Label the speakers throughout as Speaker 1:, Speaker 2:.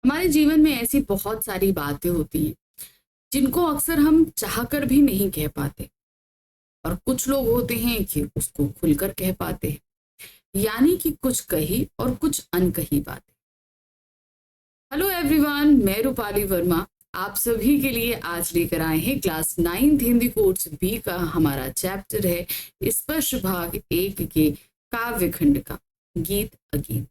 Speaker 1: हमारे जीवन में ऐसी बहुत सारी बातें होती हैं जिनको अक्सर हम चाहकर भी नहीं कह पाते। और कुछ लोग होते हैं कि उसको खुलकर कह पाते हैं, यानी कि कुछ कही और कुछ अनकही बातें। हेलो एवरीवन, मैं रूपाली वर्मा आप सभी के लिए आज लेकर आए हैं क्लास 9 हिंदी कोर्स बी का हमारा चैप्टर है स्पर्श भाग 1 के काव्य खंड का गीत अगीत।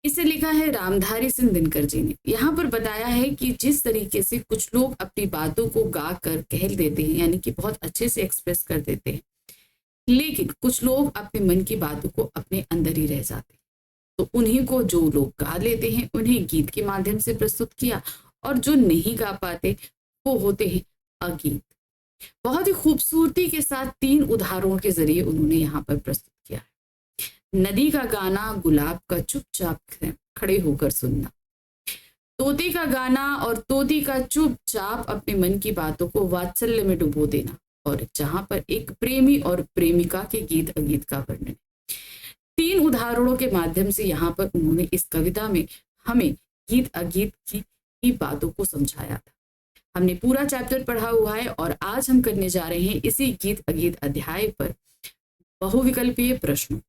Speaker 1: इसे लिखा है रामधारी सिंह दिनकर जी ने। यहाँ पर बताया है कि जिस तरीके से कुछ लोग अपनी बातों को गा कर कह देते हैं, यानी कि बहुत अच्छे से एक्सप्रेस कर देते हैं, लेकिन कुछ लोग अपने मन की बातों को अपने अंदर ही रह जाते हैं। तो उन्हीं को जो लोग गा लेते हैं उन्हें गीत के माध्यम से प्रस्तुत किया, और जो नहीं गा पाते वो होते हैं अगीत। बहुत ही खूबसूरती के साथ 3 उदाहरणों के जरिए उन्होंने यहाँ पर प्रस्तुत किया है। नदी का गाना, गुलाब का चुपचाप खड़े होकर सुनना, तोते का गाना और तोती का चुपचाप अपने मन की बातों को वात्सल्य में डुबो देना, और जहां पर एक प्रेमी और प्रेमिका के गीत अगीत का वर्णन। 3 उदाहरणों के माध्यम से यहाँ पर उन्होंने इस कविता में हमें गीत अगीत की बातों को समझाया था। हमने पूरा चैप्टर पढ़ा हुआ है और आज हम करने जा रहे हैं इसी गीत अगीत अध्याय पर बहुविकल्पीय प्रश्न,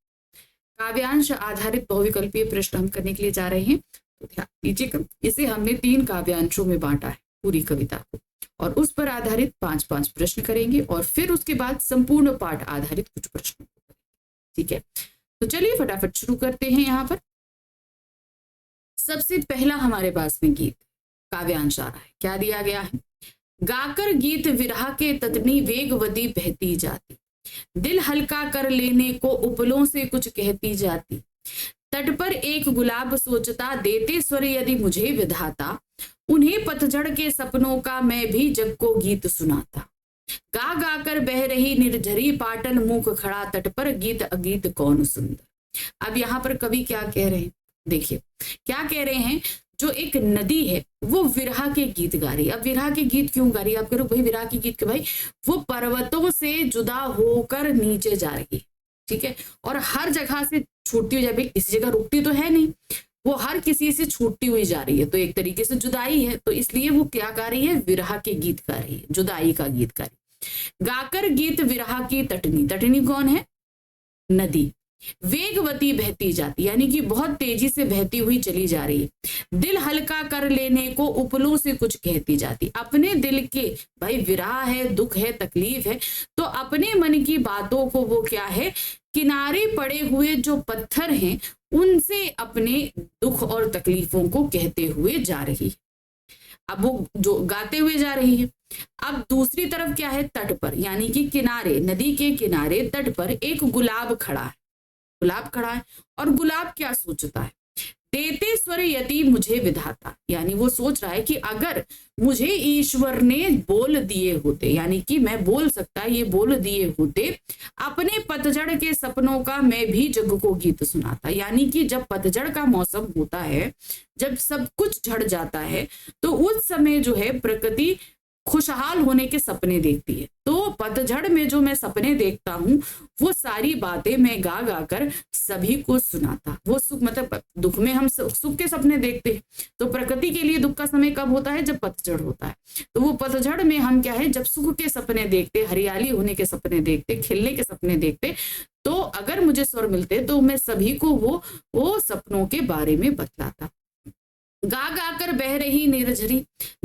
Speaker 1: काव्यांश आधारित बहुविकल्पीय प्रश्न हम करने के लिए जा रहे हैं। तो ध्यान दीजिएगा, इसे हमने 3 काव्यांशों में बांटा है पूरी कविता को, और उस पर आधारित 5-5 प्रश्न करेंगे और फिर उसके बाद संपूर्ण पाठ आधारित कुछ प्रश्नों को करेंगे। ठीक है, तो चलिए फटाफट शुरू करते हैं। यहाँ पर सबसे पहला हमारे पास में गीत काव्यांश आ रहा है। क्या दिया गया है? गाकर गीत विरह के ततनी वेगवती बहती जाती, दिल हल्का कर लेने को उपलों से कुछ कहती जाती, तट पर एक गुलाब सोचता देते स्वर यदि मुझे विधाता, उन्हें पतझड़ के सपनों का मैं भी जग को गीत सुनाता, गा गा कर बह रही निर्झरी पाटल मूक खड़ा तट पर गीत अगीत कौन सुंदर। अब यहाँ पर कवि क्या कह रहे हैं, देखिए क्या कह रहे हैं। जो एक नदी है वो विरह के गीत गा रही है। अब विरह के गीत क्यों गा रही है? आप करो भाई विरह के गीत के, भाई वो पर्वतों से जुदा होकर नीचे जा रही है, ठीक है, और हर जगह से छूटती हुई जा रही है, किसी जगह रुकती तो है नहीं, वो हर किसी से छूटती हुई जा रही है, तो एक तरीके से जुदाई है, तो इसलिए वो क्या गा रही है? विरह के गीत गा रही है, जुदाई का गीत गा रही है। गाकर गीत विरह की तटनी, तटनी कौन है? नदी। वेगवती बहती जाती, यानी कि बहुत तेजी से बहती हुई चली जा रही है। दिल हल्का कर लेने को उपलों से कुछ कहती जाती, अपने दिल के, भाई विरह है, दुख है, तकलीफ है, तो अपने मन की बातों को वो क्या है, किनारे पड़े हुए जो पत्थर हैं उनसे अपने दुख और तकलीफों को कहते हुए जा रही है। अब वो जो गाते हुए जा रही है। अब दूसरी तरफ क्या है? तट पर, यानी कि किनारे, नदी के किनारे तट पर एक गुलाब खड़ा है, गुलाब खड़ा है, और गुलाब क्या सोचता है? देते स्वर यदि मुझे विधाता, यानी वो सोच रहा है कि अगर मुझे ईश्वर ने बोल दिए होते, यानी कि मैं बोल सकता, ये बोल दिए होते, अपने पतझड़ के सपनों का मैं भी जग को गीत सुनाता, यानी कि जब पतझड़ का मौसम होता है, जब सब कुछ झड़ जाता है, तो उस समय जो है प्रकृति खुशहाल होने के सपने देखती है। तो पतझड़ में जो मैं सपने देखता हूँ वो सारी बातें मैं गा गा कर सभी को सुनाता। वो सुख, मतलब दुख में हम सुख के सपने देखते हैं, तो प्रकृति के लिए दुख का समय कब होता है? जब पतझड़ होता है। तो वो पतझड़ में हम क्या है, जब सुख के सपने देखते, हरियाली होने के सपने देखते, खिलने के सपने देखते, तो अगर मुझे स्वर मिलते तो मैं सभी को वो सपनों के बारे में बतलाता। गा गा कर बह रही निर्झरी,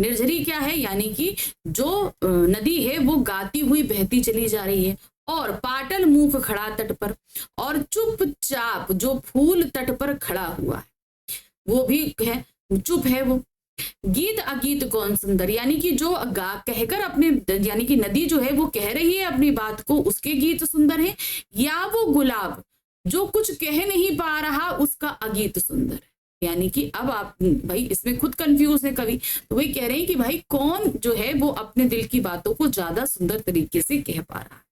Speaker 1: निर्झरी क्या है? यानी कि जो नदी है वो गाती हुई बहती चली जा रही है, और पाटल मूक खड़ा तट पर, और चुपचाप जो फूल तट पर खड़ा हुआ है वो भी है, चुप है वो। गीत अगीत कौन सुंदर, यानी कि जो गा कहकर अपने, यानी कि नदी जो है वो कह रही है अपनी बात को, उसके गीत सुंदर है, या वो गुलाब जो कुछ कह नहीं पा रहा उसका अगीत सुंदर है। यानी कि अब आप भाई इसमें खुद कंफ्यूज है कवि, तो वही कह रहे हैं कि भाई कौन जो है वो अपने दिल की बातों को ज्यादा सुंदर तरीके से कह पा रहा है,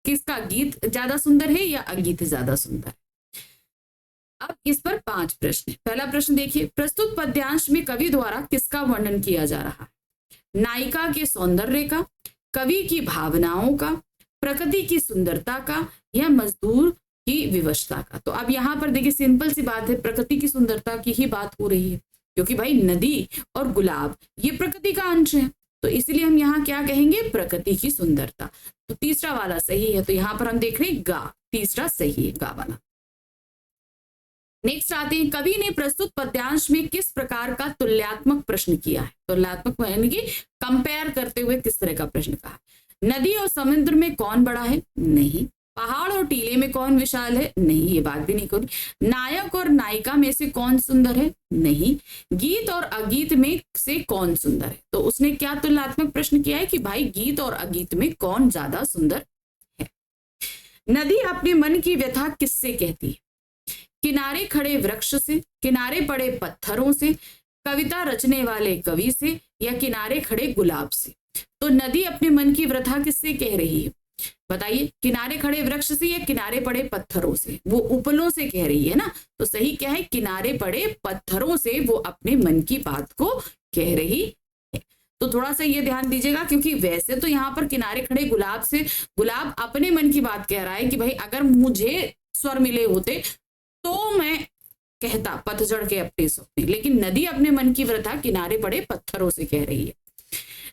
Speaker 1: किसका गीत ज्यादा सुंदर है या अगीत ज्यादा सुंदर है। अब इस पर 5 प्रश्न है। पहला प्रश्न देखिए, प्रस्तुत पद्यांश में कवि द्वारा किसका वर्णन किया जा रहा है? नायिका के सौंदर्य का, कवि की भावनाओं का, प्रकृति की सुंदरता का, या मजदूर की विवशता का। तो अब यहाँ पर देखिए सिंपल सी बात है, प्रकृति की सुंदरता की ही बात हो रही है, क्योंकि भाई नदी और गुलाब ये प्रकृति का अंश है, तो इसलिए हम यहाँ क्या कहेंगे, प्रकृति की सुंदरता। तो तीसरा वाला सही है, तो यहाँ पर हम देख रहे हैं गा, तीसरा सही है गा वाला। नेक्स्ट आते हैं, कवि ने प्रस्तुत पद्यांश में किस प्रकार का तुलनात्मक प्रश्न किया है। तुलनात्मक यानी कि कंपेयर करते हुए किस तरह का प्रश्न कहा। नदी और समुद्र में कौन बड़ा है, नहीं। पहाड़ और टीले में कौन विशाल है, नहीं, ये बात भी नहीं करी। नायक और नायिका में से कौन सुंदर है, नहीं। गीत और अगीत में से कौन सुंदर है। तो उसने क्या तुलनात्मक प्रश्न किया है कि भाई गीत और अगीत में कौन ज्यादा सुंदर है। नदी अपने मन की व्यथा किससे कहती है, किनारे खड़े वृक्ष से, किनारे पड़े पत्थरों से, कविता रचने वाले कवि से, या किनारे खड़े गुलाब से। तो नदी अपने मन की व्यथा किससे कह रही है, बताइए, किनारे खड़े वृक्ष से या किनारे पड़े पत्थरों से। वो उपलों से कह रही है ना, तो सही क्या है, किनारे पड़े पत्थरों से वो अपने मन की बात को कह रही है। तो थोड़ा सा ये ध्यान दीजिएगा, क्योंकि वैसे तो यहाँ पर किनारे खड़े गुलाब से, गुलाब अपने मन की बात कह रहा है कि भाई अगर मुझे स्वर मिले होते तो मैं कहता पतझड़ के अपने सपने, लेकिन नदी अपने मन की व्यथा किनारे पड़े पत्थरों से कह रही है।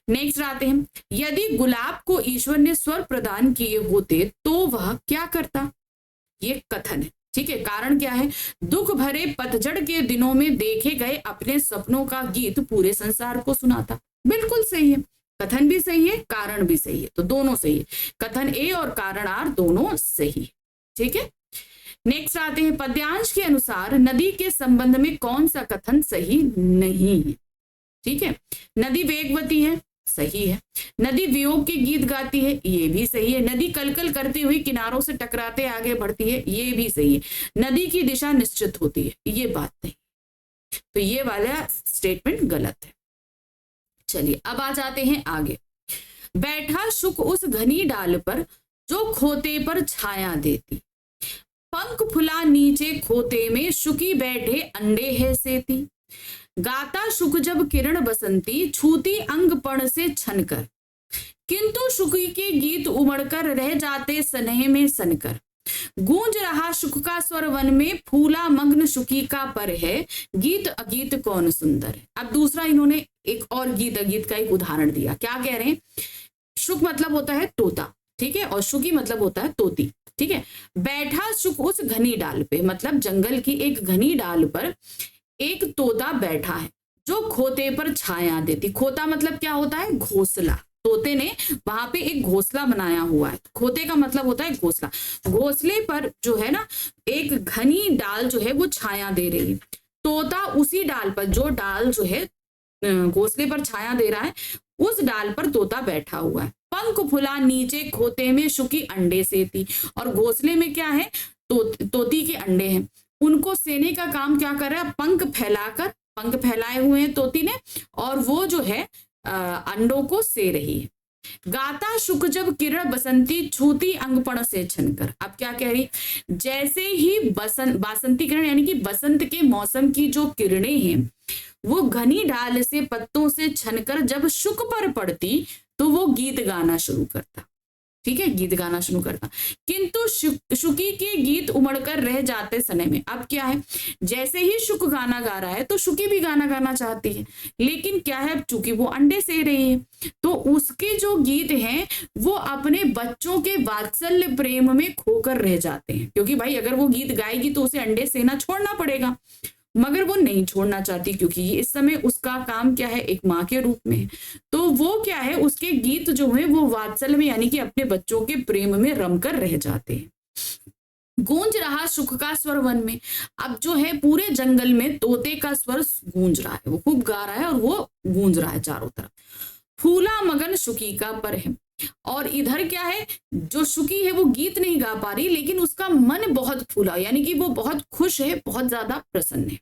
Speaker 1: नेक्स्ट आते हैं, यदि गुलाब को ईश्वर ने स्वर प्रदान किए होते तो वह क्या करता। ये कथन है, ठीक है। कारण क्या है, दुख भरे पतझड़ के दिनों में देखे गए अपने सपनों का गीत पूरे संसार को सुनाता। बिल्कुल सही है, कथन भी सही है, कारण भी सही है, तो दोनों सही है। कथन ए और कारण आर दोनों सही है, ठीक है। नेक्स्ट आते हैं, पद्यांश के अनुसार नदी के संबंध में कौन सा कथन सही नहीं है, ठीक है। नदी वेगवती है, सही है। नदी वियोग के गीत गाती है, ये भी सही है। नदी कलकल करती हुई किनारों से टकराते आगे बढ़ती है, ये भी सही है। नदी की दिशा निश्चित होती है, ये बात नहीं, तो ये वाला स्टेटमेंट गलत है। चलिए अब आ जाते हैं आगे। बैठा शुक उस घनी डाल पर जो खोते पर छाया देती, पंख फुला नीचे खोते में शुकी बैठे अंडे है सेती। गाता शुक जब किरण बसंती छूती अंग पण से छनकर, किंतु शुकी के गीत उमड़कर रह जाते स्नेह में सनकर। गूंज रहा शुक का स्वर वन में फूला मग्न शुकी का पर है, गीत अगीत कौन सुंदर है। अब दूसरा इन्होंने एक और गीत अगीत का एक उदाहरण दिया। क्या कह रहे हैं, शुक मतलब होता है तोता, ठीक है, और शुकी मतलब होता है तोती, ठीक है। बैठा शुक उस घनी डाल पे, मतलब जंगल की एक घनी डाल पर एक तोता बैठा है जो खोते पर छाया देती। खोता मतलब क्या होता है, घोंसला। तोते ने वहां पे एक घोंसला बनाया हुआ है। खोते का मतलब होता है घोंसला। घोंसले पर जो है ना एक घनी डाल जो है वो छाया दे रही है। तोता उसी डाल पर, जो डाल जो है घोंसले पर छाया दे रहा है, उस डाल पर तोता बैठा हुआ है। पंख फुला नीचे खोते में शुकी अंडे सेती, और घोंसले में क्या है, तोती के अंडे हैं। उनको सेने का काम क्या कर रहा है, पंख फैलाकर, पंख फैलाए हुए हैं तोती ने, और वो जो है अंडों को से रही है। गाता शुक जब किरण बसंती छूती अंगपण से छनकर। अब क्या कह रही, जैसे ही बासंती किरण यानी कि बसंत के मौसम की जो किरणें हैं वो घनी डाल से पत्तों से छनकर जब शुक पर पड़ती तो वो गीत गाना शुरू करता, ठीक है, गीत गाना शुरू करता। किंतु शुकी के गीत उमड़कर रह जाते समय में। अब क्या है, जैसे ही शुक गाना गा रहा है तो शुकी भी गाना गाना चाहती है, लेकिन क्या है, चूंकि वो अंडे से रही है तो उसके जो गीत हैं वो अपने बच्चों के वात्सल्य प्रेम में खोकर रह जाते हैं। क्योंकि भाई अगर वो गीत गाएगी तो उसे अंडे सेना छोड़ना पड़ेगा, मगर वो नहीं छोड़ना चाहती, क्योंकि इस समय उसका काम क्या है, एक माँ के रूप में है। तो वो क्या है, उसके गीत जो है वो वात्सल्य में यानी कि अपने बच्चों के प्रेम में रमकर रह जाते हैं। गूंज रहा शुक का स्वर वन में। अब जो है पूरे जंगल में तोते का स्वर गूंज रहा है, वो खूब गा रहा है और वो गूंज रहा है चारों तरफ। फूला मगन शुकी का पर है, और इधर क्या है, जो शुकी है वो गीत नहीं गा पा रही, लेकिन उसका मन बहुत फूला, यानी कि वो बहुत खुश है, बहुत ज्यादा प्रसन्न है।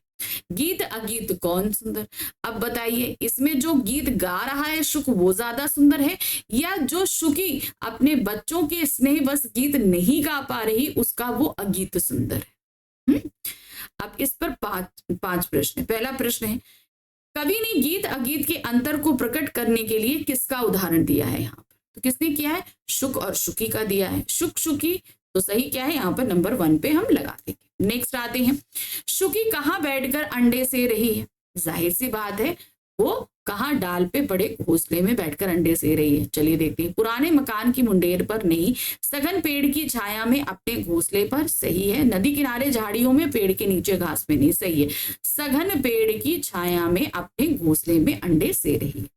Speaker 1: गीत अगीत कौन सुंदर। अब बताइए, इसमें जो गीत गा रहा है शुक वो ज्यादा सुंदर है, या जो शुकी अपने बच्चों के स्नेह बस गीत नहीं गा पा रही उसका वो अगीत सुंदर है। अब इस पर पांच प्रश्न है। पहला प्रश्न है, कवि ने गीत अगीत के अंतर को प्रकट करने के लिए किसका उदाहरण दिया है। यहाँ पर तो किसने किया है, शुक और शुकी का दिया है। शुक शुकी, तो सही क्या है, यहाँ पर नंबर 1 पे हम लगा देंगे। नेक्स्ट आते हैं, शुकी कहाँ बैठकर अंडे से रही है। जाहिर सी बात है वो कहाँ, डाल पे बड़े घोंसले में बैठकर अंडे सेर रही है। चलिए देखते हैं। पुराने मकान की मुंडेर पर नहीं, सघन पेड़ की छाया में अपने घोंसले पर, सही है। नदी किनारे झाड़ियों में, पेड़ के नीचे घास में, नहीं, सही है। सघन पेड़ की छाया में अपने घोंसले में अंडे सेर रही है।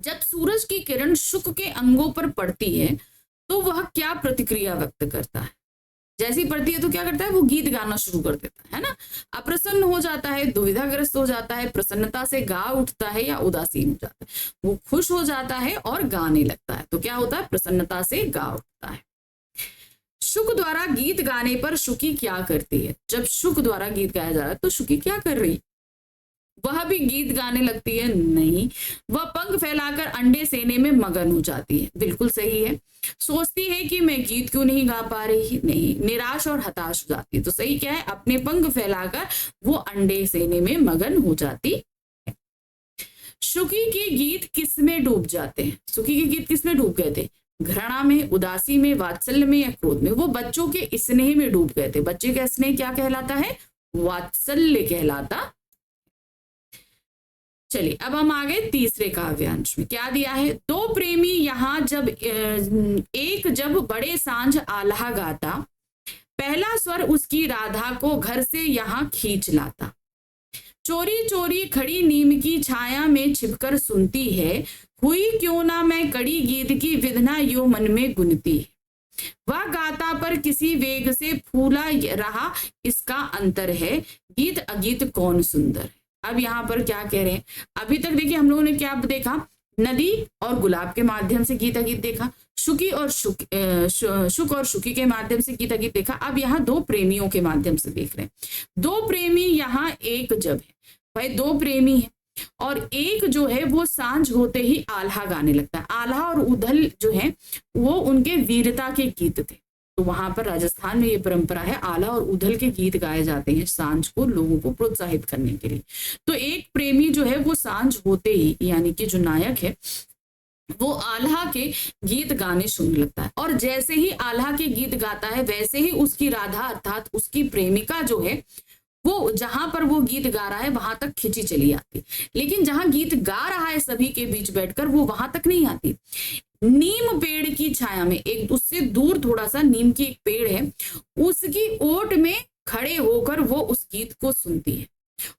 Speaker 1: जब सूरज की किरण शुक के अंगों पर पड़ती है तो वह क्या प्रतिक्रिया व्यक्त करता है? जैसी पड़ती है तो क्या करता है, वो गीत गाना शुरू कर देता है ना। अप्रसन्न हो जाता है, दुविधाग्रस्त हो जाता है, प्रसन्नता से गा उठता है या उदासीन हो जाता है। वो खुश हो जाता है और गाने लगता है। तो क्या होता है, प्रसन्नता से गा उठता है। शुक द्वारा गीत गाने पर शुकी क्या करती है? जब शुक द्वारा गीत गाया जा रहा है तो शुकी क्या कर रही? वह भी गीत गाने लगती है? नहीं, वह पंख फैलाकर अंडे सेने में मगन हो जाती है। बिल्कुल सही है। सोचती है कि मैं गीत क्यों नहीं गा पा रही? नहीं, निराश और हताश हो जाती है। तो सही क्या है, अपने पंख फैलाकर वो अंडे सेने में मगन हो जाती है। शुकी के गीत किसमें डूब जाते हैं? शुकी के गीत किसमें डूब गए थे? घृणा में, उदासी में, वात्सल्य में या क्रोध में? वो बच्चों के स्नेह में डूब गए थे। बच्चे का स्नेह क्या कहलाता है? वात्सल्य कहलाता। चलिए अब हम आ गए तीसरे काव्यांश में। क्या दिया है? दो प्रेमी यहाँ जब बड़े सांझ आल्हा गाता, पहला स्वर उसकी राधा को घर से यहाँ खींच लाता। चोरी चोरी खड़ी नीम की छाया में छिपकर सुनती है, हुई क्यों ना मैं कड़ी गीत की विधना यो मन में गुनती है। वह गाता पर किसी वेग से फूला रहा, इसका अंतर है, गीत अगीत कौन सुंदर है। अब यहाँ पर क्या कह रहे हैं? अभी तक देखिए हम लोगों ने क्या देखा, नदी और गुलाब के माध्यम से गीत अगीत देखा, शुक और शुकी के माध्यम से गीत अगीत देखा। अब यहाँ दो प्रेमियों के माध्यम से देख रहे हैं। दो प्रेमी यहाँ एक जब है, भाई दो प्रेमी है और एक जो है वो सांझ होते ही आल्हा गाने लगता है। आल्हा और उधल जो है वो उनके वीरता के गीत थे। तो वहां पर राजस्थान में ये परंपरा है, आल्हा और उधल के गीत गाए जाते हैं सांझ को लोगों को प्रोत्साहित करने के लिए। तो एक प्रेमी जो है वो सांझ होते ही, यानी कि जो नायक है वो आल्हा के गीत गाने सुनने लगता है, और जैसे ही आल्हा के गीत गाता है वैसे ही उसकी राधा अर्थात उसकी प्रेमिका जो है वो जहां पर वो गीत गा रहा है वहां तक खिंची चली आती। लेकिन जहां गीत गा रहा है सभी के बीच बैठकर वो वहां तक नहीं आती। नीम पेड़ की छाया में, एक उससे दूर थोड़ा सा नीम की एक पेड़ है, उसकी ओट में खड़े होकर वो उस गीत को सुनती है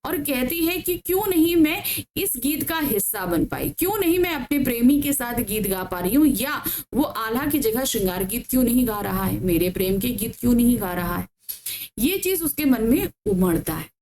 Speaker 1: और कहती है कि क्यों नहीं मैं इस गीत का हिस्सा बन पाई, क्यों नहीं मैं अपने प्रेमी के साथ गीत गा पा रही हूँ, या वो आल्हा की जगह श्रृंगार गीत क्यों नहीं गा रहा है, मेरे प्रेम के गीत क्यों नहीं गा रहा है। ये चीज उसके मन में उमड़ता है।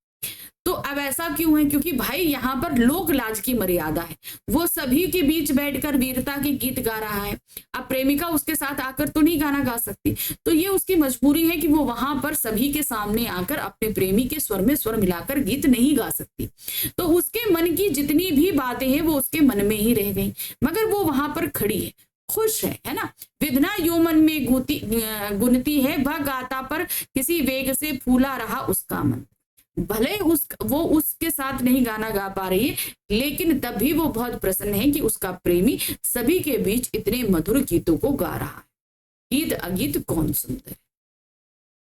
Speaker 1: तो अब ऐसा क्यों है? क्योंकि भाई यहाँ पर लोक लाज की मर्यादा है, वो सभी के बीच बैठकर वीरता के गीत गा रहा है। अब प्रेमिका उसके साथ आकर तो नहीं गाना गा सकती, तो ये उसकी मजबूरी है कि वो वहां पर सभी के सामने आकर अपने प्रेमी के स्वर में स्वर मिलाकर गीत नहीं गा सकती। तो उसके मन की जितनी भी बातें हैं वो उसके मन में ही रह गई, मगर वो वहां पर खड़ी है, खुश है ना। विधना यो मन में गुनती है, वह गाता पर किसी वेग से फूला रहा उसका मन। भले वो उसके साथ नहीं गाना गा पा रही है, लेकिन तब भी वो बहुत प्रसन्न है कि उसका प्रेमी सभी के बीच इतने मधुर गीतों को गा रहा है। गीत अगीत कौन सुंदर है।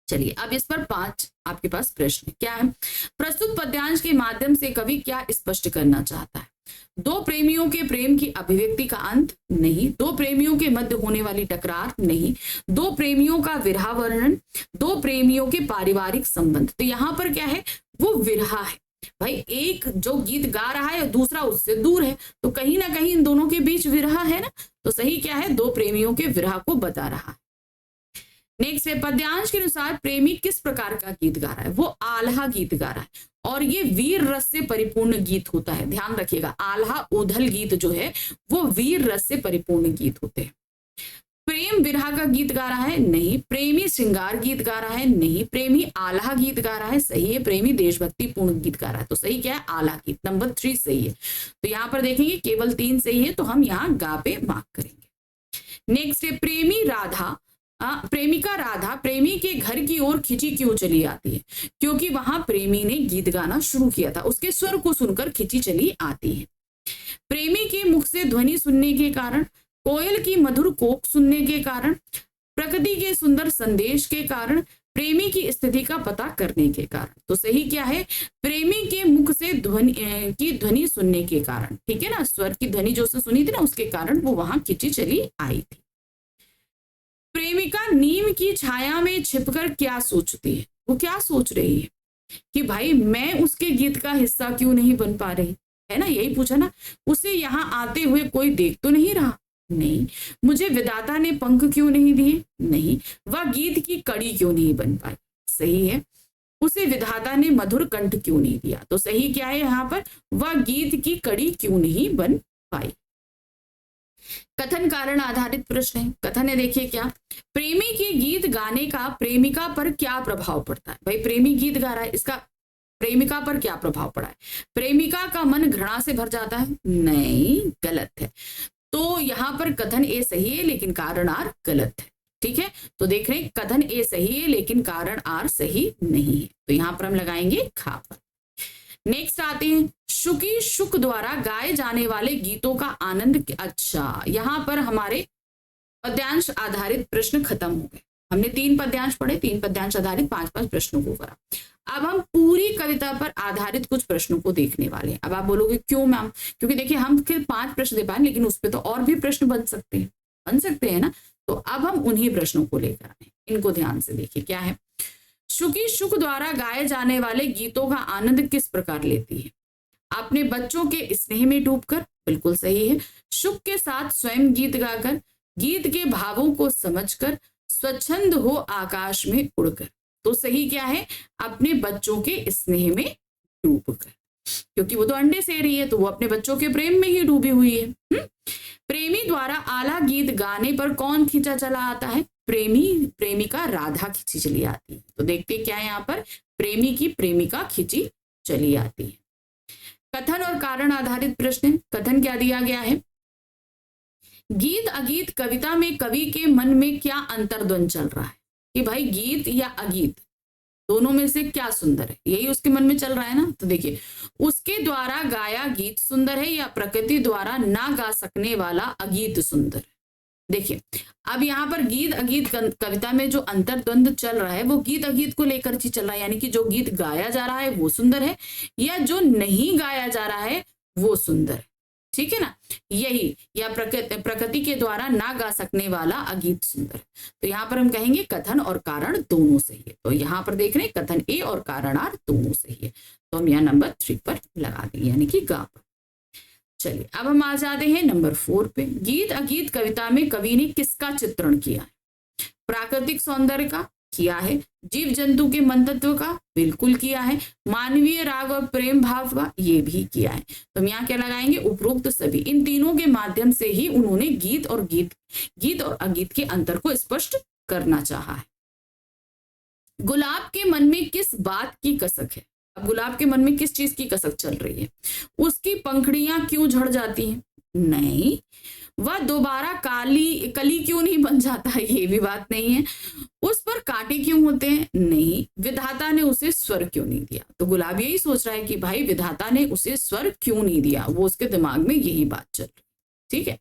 Speaker 1: चलिए अब इस पर 5 आपके पास प्रश्न क्या है। प्रस्तुत पद्यांश के माध्यम से कवि क्या स्पष्ट करना चाहता है? दो प्रेमियों के प्रेम की अभिव्यक्ति का अंत? नहीं। दो प्रेमियों के मध्य होने वाली टकरार? नहीं। दो प्रेमियों का विरह वर्णन? दो प्रेमियों के पारिवारिक संबंध? तो यहाँ पर क्या है, वो विरह है। भाई एक जो गीत गा रहा है दूसरा उससे दूर है, तो कहीं ना कहीं इन दोनों के बीच विरह है ना। तो सही क्या है, दो प्रेमियों के विरह को बता रहा है। नेक्स्ट है, पद्यांश के अनुसार प्रेमी किस प्रकार का गीत गा रहा है? वो आल्हा गीत गा रहा है और ये वीर रस से परिपूर्ण गीत होता है। ध्यान रखिएगा, आल्हा उधल गीत जो है वो वीर रस से परिपूर्ण गीत होते हैं। प्रेम विरह का गीत गा रहा है? नहीं। प्रेमी श्रृंगार गीत गा रहा है? नहीं। प्रेमी आल्हा गीत गा रहा है? सही है। प्रेमी देशभक्ति पूर्ण गीत गा रहा है, तो सही क्या है, आल्हा गीत। नंबर 3 सही है। तो यहाँ पर देखेंगे केवल 3 सही है, तो हम यहाँ गा पे मार्क करेंगे। नेक्स्ट है, प्रेमिका राधा प्रेमी के घर की ओर खिंची क्यों चली आती है? क्योंकि वहां प्रेमी ने गीत गाना शुरू किया था, उसके स्वर को सुनकर खिंची चली आती है। प्रेमी के मुख से ध्वनि सुनने के कारण, कोयल की मधुर कोक सुनने के कारण, प्रकृति के सुंदर संदेश के कारण, प्रेमी की स्थिति का पता करने के कारण। तो सही क्या है, प्रेमी के मुख से ध्वनि सुनने के कारण, ठीक है ना, स्वर की ध्वनि जो उसने सुनी थी ना उसके कारण वो वहां खिंची चली आई थी। प्रेमिका नीम की छाया में छिपकर क्या सोचती है, वो क्या सोच रही है कि भाई मैं उसके गीत का हिस्सा क्यों नहीं बन पा रही, है ना, यही पूछा ना। उसे यहाँ आते हुए कोई देख तो नहीं रहा, नहीं। मुझे विधाता ने पंख क्यों नहीं दिए, नहीं। वह गीत की कड़ी क्यों नहीं बन पाई, सही है। उसे विधाता ने मधुर कंठ क्यों नहीं दिया, तो सही क्या है यहाँ पर, वह गीत की कड़ी क्यों नहीं बन पाई। कथन कारण आधारित प्रश्न है। कथन है, देखिए क्या, प्रेमी के गीत गाने का प्रेमिका पर क्या प्रभाव पड़ता है। भाई प्रेमी गीत गा रहा है, इसका प्रेमिका पर क्या प्रभाव पड़ा है। प्रेमिका का मन घृणा से भर जाता है, नहीं, गलत है। तो यहाँ पर कथन ए सही है लेकिन कारण आर गलत है, ठीक है। तो देख रहे हैं कथन ए सही है लेकिन कारण आर सही नहीं है, तो यहाँ पर हम लगाएंगे खा पर। नेक्स्ट आते हैं, शुकी शुक द्वारा गाए जाने वाले गीतों का आनंद। अच्छा, यहाँ पर हमारे पद्यांश आधारित प्रश्न खत्म हो गए। हमने 3 पद्यांश पढ़े, 3 पद्यांश आधारित 5-5 प्रश्नों को करा। अब हम पूरी कविता पर आधारित कुछ प्रश्नों को देखने वाले हैं। अब आप बोलोगे क्यों मैम, क्योंकि देखिए हम सिर्फ 5 प्रश्न दे पाए लेकिन उस पर तो और भी प्रश्न बन सकते हैं ना। तो अब हम उन्हीं प्रश्नों को लेकर आए, इनको ध्यान से देखिए क्या है। शुकी शुक द्वारा गाए जाने वाले गीतों का आनंद किस प्रकार लेती है, अपने बच्चों के स्नेह में डूबकर, बिल्कुल सही है। शुक के साथ स्वयं गीत गाकर, गीत के भावों को समझकर, स्वच्छंद हो आकाश में उड़कर। तो सही क्या है, अपने बच्चों के स्नेह में डूबकर, क्योंकि वो तो अंडे से रही है तो वो अपने बच्चों के प्रेम में ही डूबी हुई है। प्रेमी द्वारा आला गीत गाने पर कौन खींचा चला आता है, प्रेमिका राधा खींची चली आती है। तो देखते क्या है यहाँ पर, प्रेमी की प्रेमिका खींची चली आती है। कथन और कारण आधारित प्रश्न। कथन क्या दिया गया है, गीत अगीत कविता में कवि के मन में क्या अंतर्द्वंद चल रहा है, कि भाई गीत या अगीत दोनों में से क्या सुंदर है, यही उसके मन में चल रहा है ना। तो देखिए, उसके द्वारा गाया गीत सुंदर है या प्रकृति द्वारा ना गा सकने वाला अगीत सुंदर है। देखिए अब यहाँ पर गीत अगीत कविता में जो अंतर्द्वंद चल रहा है वो गीत अगीत को लेकर ही चल रहा है, यानी कि जो गीत गाया जा रहा है वो सुंदर है या जो नहीं गाया जा रहा है वो सुंदर है, ठीक है ना, यही, या प्रकृति के द्वारा ना गा सकने वाला अगीत सुंदर। तो यहाँ पर हम कहेंगे कथन और कारण दोनों सही है। तो यहाँ पर देख रहे हैं कथन ए और कारण आर दोनों सही है, तो हम यहाँ नंबर 3 पर लगा देंगे, यानी कि गा पर। चलिए अब हम आ जाते हैं नंबर 4 पे। गीत अगीत कविता में कवि ने किसका चित्रण किया है, प्राकृतिक सौंदर्य का किया है, जीव जंतु के मंतत्व का बिल्कुल किया है, मानवीय राग और प्रेम भाव का ये भी किया है। तो हम यहाँ क्या लगाएंगे, उपरोक्त सभी। इन तीनों के माध्यम से ही उन्होंने गीत और अगीत के अंतर को स्पष्ट करना चाहा है। गुलाब के मन में किस बात की कसक है, अब गुलाब के मन में किस चीज की कसक चल रही है, उसकी पंखड़ियां क्यों झड़ जाती हैं, नहीं। वह दोबारा कली क्यों नहीं बन जाता है, ये भी बात नहीं है। उस पर कांटे क्यों होते हैं, नहीं। विधाता ने उसे स्वर क्यों नहीं दिया, तो गुलाब यही सोच रहा है कि भाई विधाता ने उसे स्वर क्यों नहीं दिया, वो उसके दिमाग में यही बात चल रही, ठीक है।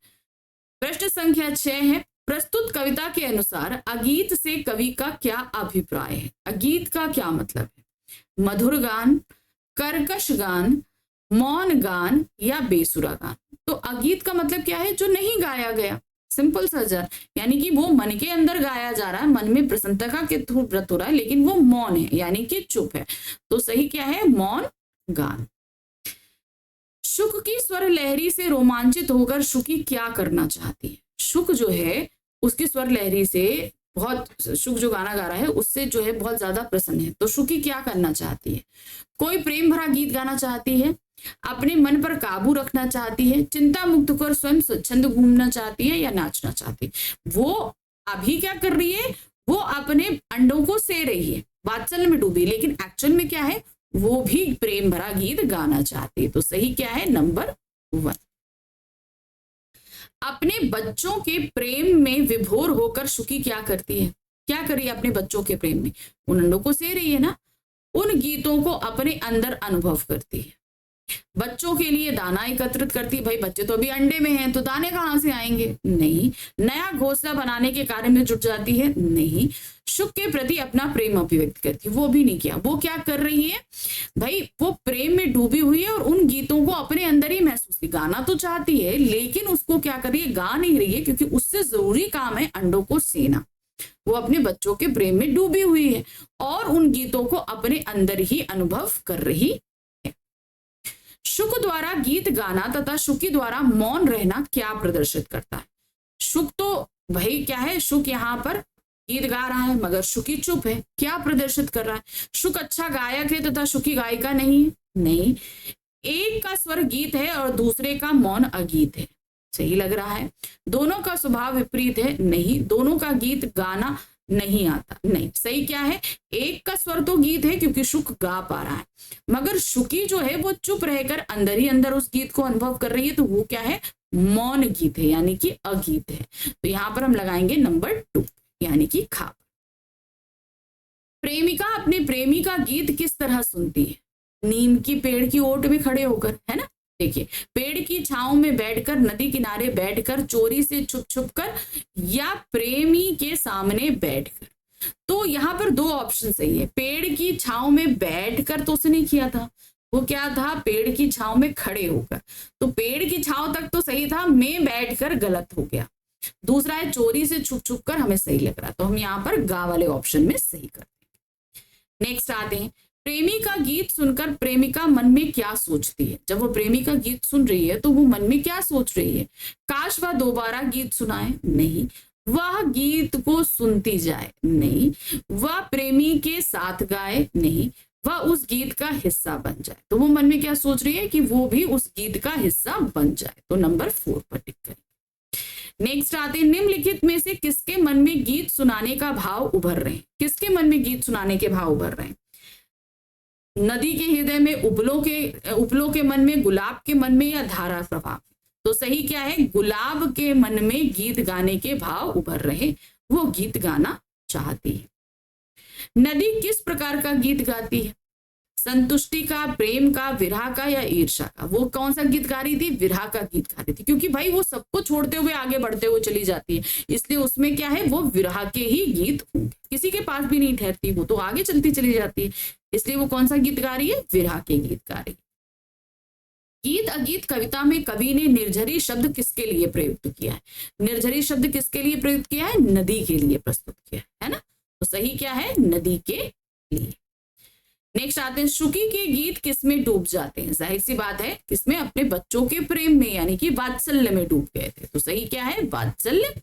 Speaker 1: प्रश्न संख्या 6 है, प्रस्तुत कविता के अनुसार अगीत से कवि का क्या अभिप्राय है। अगीत का क्या मतलब है, मधुर गान, कर्कश गान, मौन गान या बेसुरा गान। तो अगीत का मतलब क्या है, जो नहीं गाया गया, सिंपल सा, यानी कि वो मन के अंदर गाया जा रहा है, मन में प्रसन्नता के थ्रू व्रत हो रहा है, लेकिन वो मौन है यानी कि चुप है। तो सही क्या है, मौन गान। शुक की स्वर लहरी से रोमांचित होकर शुकी क्या करना चाहती है। शुक जो है उसकी स्वर लहरी से बहुत, शुक जो गाना गा रहा है उससे जो है बहुत ज्यादा प्रसन्न है, तो शुकी क्या करना चाहती है, कोई प्रेम भरा गीत गाना चाहती है, अपने मन पर काबू रखना चाहती है, चिंता मुक्त कर स्वयं स्वच्छंद घूमना चाहती है या नाचना चाहती है। वो अभी क्या कर रही है, वो अपने अंडों को से रही है, वात्सल्य में डूबी, लेकिन एक्चुअल में क्या है, वो भी प्रेम भरा गीत गाना चाहती है। तो सही क्या है, नंबर 1। अपने बच्चों के प्रेम में विभोर होकर शुकी क्या करती है, क्या कर रही है अपने बच्चों के प्रेम में, उन अंडों को से रही है ना, उन गीतों को अपने अंदर अनुभव करती है। बच्चों के लिए दाना एकत्रित करती, भाई बच्चे तो अभी अंडे में हैं तो दाने कहाँ से आएंगे, नहीं। नया घोंसला बनाने के कार्य में जुट जाती है, नहीं। शुक के प्रति अपना प्रेम अभिव्यक्त करती, वो भी नहीं किया। वो क्या कर रही है भाई, वो प्रेम में डूबी हुई है और उन गीतों को अपने अंदर ही महसूस की, गाना तो चाहती है लेकिन उसको क्या कर रही है, गा नहीं रही है, क्योंकि उससे जरूरी काम है अंडों को सेना। वो अपने बच्चों के प्रेम में डूबी हुई है और उन गीतों को अपने अंदर ही अनुभव कर रही है। शुक द्वारा गीत गाना तथा शुकी द्वारा मौन रहना क्या प्रदर्शित करता है। शुक तो भाई क्या है, शुक यहाँ पर गीत गा रहा है मगर शुकी चुप है, क्या प्रदर्शित कर रहा है, शुक अच्छा गायक है तथा शुकी गायिका नहीं है, नहीं। एक का स्वर गीत है और दूसरे का मौन अगीत है, सही लग रहा है। दोनों का स्वभाव विपरीत है, नहीं। दोनों का गीत गाना नहीं आता, नहीं। सही क्या है, एक का स्वर तो गीत है क्योंकि शुक गा पा रहा है, मगर शुकी जो है वो चुप रहकर अंदर ही अंदर उस गीत को अनुभव कर रही है, तो वो क्या है, मौन गीत है यानी कि अगीत है। तो यहां पर हम लगाएंगे नंबर 2 यानी कि खा। प्रेमिका अपने प्रेमी का गीत किस तरह सुनती है, नीम की पेड़ की ओट में खड़े होकर, है ना। देखिए, पेड़ की छांव में बैठकर, नदी किनारे बैठकर, चोरी से छुप छुप कर, या प्रेमी के सामने बैठकर। तो यहाँ पर 2 ऑप्शन सही है। पेड़ की छांव में बैठकर तो उसने किया था, वो क्या था, पेड़ की छांव में खड़े होकर। तो पेड़ की छांव तक तो सही था, में बैठकर गलत हो गया। दूसरा है चोरी से छुप छुप कर, हमें सही लग रहा, तो हम यहाँ पर गा वाले ऑप्शन में सही करते हैं। नेक्स्ट आते हैं, प्रेमी का गीत सुनकर प्रेमिका मन में क्या सोचती है। जब वो प्रेमी का गीत सुन रही है तो वो मन में क्या सोच रही है, काश वह दोबारा गीत सुनाए, नहीं। वह गीत को सुनती जाए, नहीं। वह प्रेमी के साथ गाए, नहीं। वह उस गीत का हिस्सा बन जाए। तो वो मन में क्या सोच रही है कि वो भी उस गीत का हिस्सा बन जाए, तो नंबर 4 पर टिक करें। नेक्स्ट आते हैं, निम्नलिखित में से किसके मन में गीत सुनाने का भाव उभर रहे हैं। किसके मन में गीत सुनाने के भाव उभर रहे हैं, नदी के हृदय में, उपलों के मन में, गुलाब के मन में, या धारा प्रवाह। तो सही क्या है, गुलाब के मन में गीत गाने के भाव उभर रहे, वो गीत गाना चाहती है। नदी किस प्रकार का गीत गाती है, संतुष्टि का, प्रेम का, विरह का, या ईर्ष्या का। वो कौन सा गीत गा रही थी, विरह का गीत गा रही थी, क्योंकि भाई वो सबको छोड़ते हुए आगे बढ़ते हुए चली जाती है, इसलिए उसमें क्या है, वो विरह के ही गीत होंगे, किसी के पास भी नहीं ठहरती, वो तो आगे चलती चली जाती है, इसलिए वो कौन सा गीत गा रही है, विरह के गीत गा रही है। गीत अगीत कविता में कवि ने निर्झरी शब्द किसके लिए प्रयुक्त किया है, निर्झरी शब्द किसके लिए प्रयुक्त किया है, नदी के लिए प्रस्तुत किया है ना। तो सही क्या है, नदी के लिए। नेक्स्ट आते हैं, शुकी के गीत किसमें डूब जाते हैं। जाहिर सी बात है, किसमें, अपने बच्चों के प्रेम में यानी कि वात्सल्य में डूब गए थे। तो सही क्या है, वात्सल्य।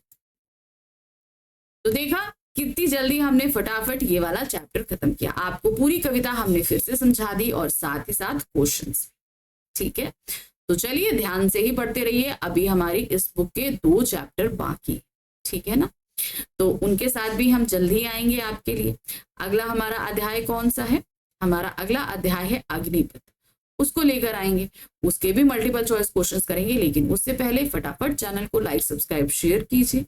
Speaker 1: तो देखा कितनी जल्दी हमने फटाफट ये वाला चैप्टर खत्म किया। आपको पूरी कविता हमने फिर से समझा दी और साथ ही साथ क्वेश्चंस, ठीक है। तो चलिए ध्यान से ही पढ़ते रहिए, अभी हमारी इस बुक के 2 चैप्टर बाकी, ठीक है ना। तो उनके साथ भी हम जल्दी आएंगे आपके लिए। अगला हमारा अध्याय कौन सा है, हमारा अगला अध्याय है अग्निपथ, उसको लेकर आएंगे, उसके भी मल्टीपल चॉइस क्वेश्चंस करेंगे। लेकिन उससे पहले फटाफट चैनल को लाइक, सब्सक्राइब, शेयर कीजिए।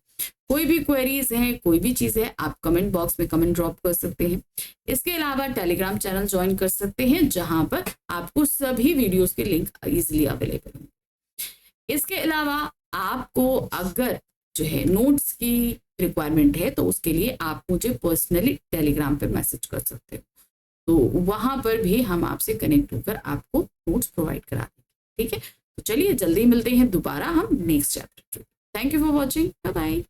Speaker 1: कोई भी क्वेरीज है, कोई भी चीज है, आप कमेंट बॉक्स में कमेंट ड्रॉप कर सकते हैं। इसके अलावा टेलीग्राम चैनल ज्वाइन कर सकते हैं, जहां पर आपको सभी वीडियोस के लिंक इजिली अवेलेबल होंगे। इसके अलावा आपको अगर जो है नोट्स की रिक्वायरमेंट है तो उसके लिए आप मुझे पर्सनली टेलीग्राम पे मैसेज कर सकते हो, तो वहां पर भी हम आपसे कनेक्ट होकर आपको नोट्स प्रोवाइड करा देंगे, ठीक है। तो चलिए जल्दी मिलते हैं दोबारा हम next chapter. Thank you for watching, bye bye.